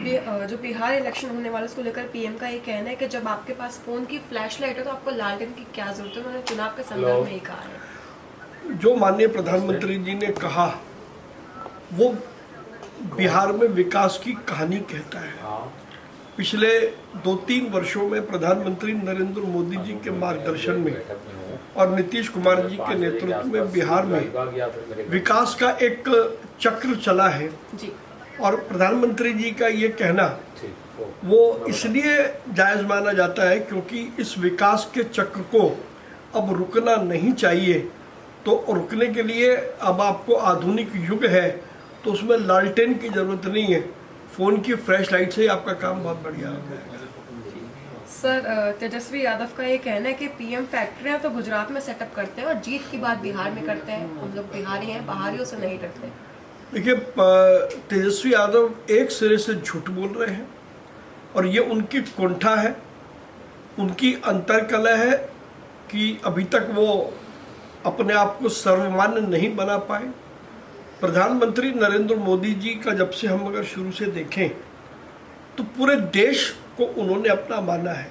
जो बिहार इलेक्शन होने वाला है उसको लेकर पीएम का ये कहना है कि जब आपके पास फोन की फ्लैश लाइट है तो आपको लालटेन की क्या जरूरत है। उन्होंने चुनाव के संदर्भ में ही कहा है। जो माननीय प्रधानमंत्री जी ने कहा वो बिहार में विकास की कहानी कहता है। पिछले 2-3 वर्षों में प्रधानमंत्री नरेंद्र मोदी जी के मार्गदर्शन में और नीतीश कुमार जी के नेतृत्व में बिहार में विकास का एक चक्र चला है जी। और प्रधानमंत्री जी का ये कहना वो इसलिए जायज़ माना जाता है क्योंकि इस विकास के चक्र को अब रुकना नहीं चाहिए। तो रुकने के लिए अब आपको आधुनिक युग है तो उसमें लालटेन की ज़रूरत नहीं है, फ़ोन की फ्लैश लाइट से ही आपका काम बहुत बढ़िया हो जाएगा। सर, तेजस्वी यादव का ये कहना है कि पीएम फैक्ट्रियां तो गुजरात में सेटअप करते हैं और जीत की बात बिहार में करते हैं। हम लोग बिहारी हैं, बाहरियों से नहीं डरते। देखिए, तेजस्वी यादव एक सिरे से झूठ बोल रहे हैं और ये उनकी कुंठा है, उनकी अंतरकलह है कि अभी तक वो अपने आप को सर्वमान्य नहीं बना पाए। प्रधानमंत्री नरेंद्र मोदी जी का जब से हम अगर शुरू से देखें तो पूरे देश को उन्होंने अपना माना है।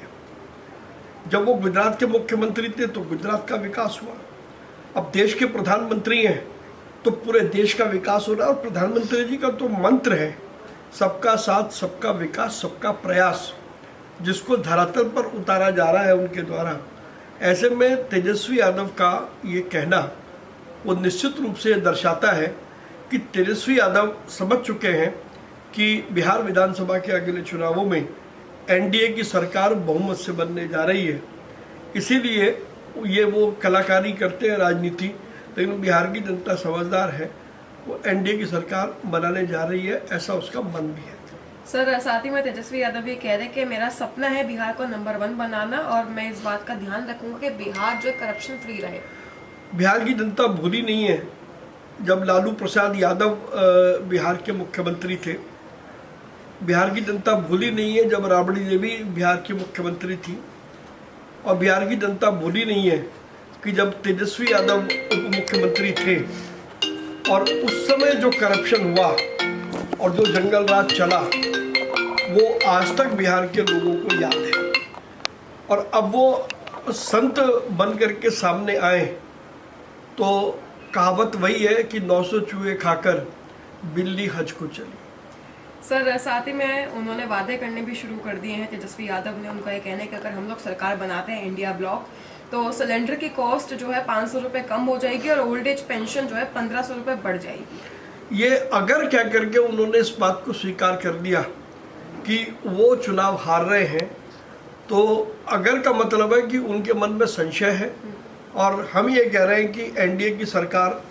जब वो गुजरात के मुख्यमंत्री थे तो गुजरात का विकास हुआ, अब देश के प्रधानमंत्री हैं तो पूरे देश का विकास हो रहा है। और प्रधानमंत्री जी का तो मंत्र है सबका साथ, सबका विकास, सबका प्रयास, जिसको धरातल पर उतारा जा रहा है उनके द्वारा। ऐसे में तेजस्वी यादव का ये कहना वो निश्चित रूप से दर्शाता है कि तेजस्वी यादव समझ चुके हैं कि बिहार विधानसभा के अगले चुनावों में एनडीए की सरकार बहुमत से बनने जा रही है। इसीलिए ये वो कलाकारी करते हैं राजनीति, लेकिन बिहार की जनता समझदार है, वो एनडीए की सरकार बनाने जा रही है, ऐसा उसका मन भी है। सर, साथ ही में तेजस्वी यादव ये कह रहे हैं कि मेरा सपना है बिहार को नंबर 1 बनाना और मैं इस बात का ध्यान रखूंगा कि बिहार जो करप्शन फ्री रहे। बिहार की जनता भूली नहीं है जब लालू प्रसाद यादव बिहार के मुख्यमंत्री थे। बिहार की जनता भूली नहीं है जब राबड़ी देवी बिहार की मुख्यमंत्री थी। और बिहार की जनता भूली नहीं है कि जब तेजस्वी यादव उप मुख्यमंत्री थे और उस समय जो करप्शन हुआ और जो जंगल राज चला वो आज तक बिहार के लोगों को याद है। और अब वो संत बन करके सामने आए तो कहावत वही है कि 900 चूहे खाकर बिल्ली हज को चली। सर, साथ ही में उन्होंने वादे करने भी शुरू कर दिए हैं तेजस्वी यादव ने। उनका ये कहना है कि अगर हम लोग सरकार बनाते हैं इंडिया ब्लॉक तो सिलेंडर की कॉस्ट जो है 500 रुपये कम हो जाएगी और ओल्ड एज पेंशन जो है 1500 रुपये बढ़ जाएगी। ये अगर क्या करके उन्होंने इस बात को स्वीकार कर दिया कि वो चुनाव हार रहे हैं तो अगर का मतलब है कि उनके मन में संशय है और हम ये कह रहे हैं कि एनडीए की सरकार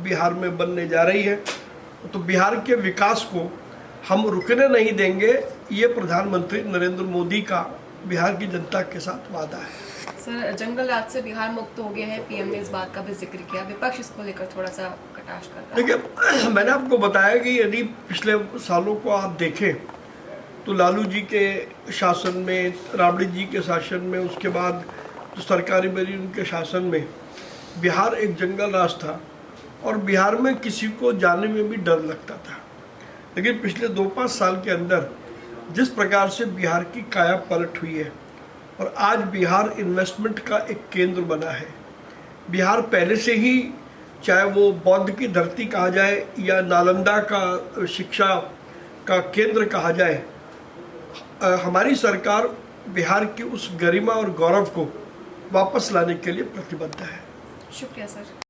बिहार में बनने जा रही है तो बिहार के विकास को हम रुकने नहीं देंगे। ये प्रधानमंत्री नरेंद्र मोदी का बिहार की जनता के साथ वादा है। सर, जंगल राज से बिहार मुक्त हो गया है, पीएम ने इस बात का भी जिक्र किया। विपक्ष इसको लेकर थोड़ा सा कटाक्ष करता है। देखिए, मैंने आपको बताया कि यदि पिछले सालों को आप देखें तो लालू जी के शासन में, राबड़ी जी के शासन में, उसके बाद जो सरकारी बनी उनके शासन में बिहार एक जंगल राज था और बिहार में किसी को जाने में भी डर लगता था। लेकिन पिछले 2-5 साल के अंदर जिस प्रकार से बिहार की काया पलट हुई है और आज बिहार इन्वेस्टमेंट का एक केंद्र बना है। बिहार पहले से ही, चाहे वो बौद्ध की धरती कहा जाए या नालंदा का शिक्षा का केंद्र कहा जाए, हमारी सरकार बिहार की उस गरिमा और गौरव को वापस लाने के लिए प्रतिबद्ध है। शुक्रिया सर।